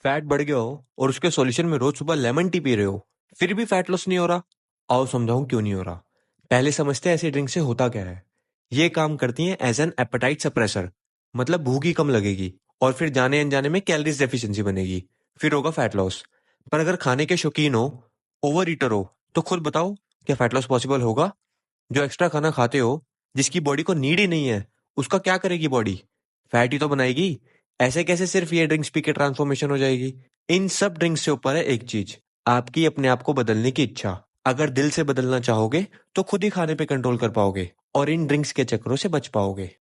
Fat बढ़ गया हो और उसके सॉल्यूशन में रोज सुबह लेमन टी पी रहे हो, फिर भी फैट लॉस नहीं हो रहा। आओ समझाऊं क्यों नहीं हो रहा। पहले समझते हैं ऐसी ड्रिंक से होता क्या है। ये काम करती हैं एज एन एपेटाइट सप्रेसर, मतलब भूख ही कम लगेगी और फिर जाने अनजाने में कैलोरीज डेफिशिएंसी बनेगी, फिर होगा फैट लॉस। पर अगर खाने के शौकीन हो, ओवर ईटर हो, तो खुद बताओ, क्या फैट लॉस पॉसिबल होगा? जो एक्स्ट्रा खाना खाते हो, जिसकी बॉडी को नीड ही नहीं है, उसका क्या करेगी बॉडी? फैट ही तो बनाएगी। ऐसे कैसे सिर्फ ये ड्रिंक्स पी के ट्रांसफॉर्मेशन हो जाएगी? इन सब ड्रिंक्स से ऊपर है एक चीज, आपकी अपने आप को बदलने की इच्छा। अगर दिल से बदलना चाहोगे तो खुद ही खाने पे कंट्रोल कर पाओगे और इन ड्रिंक्स के चक्करों से बच पाओगे।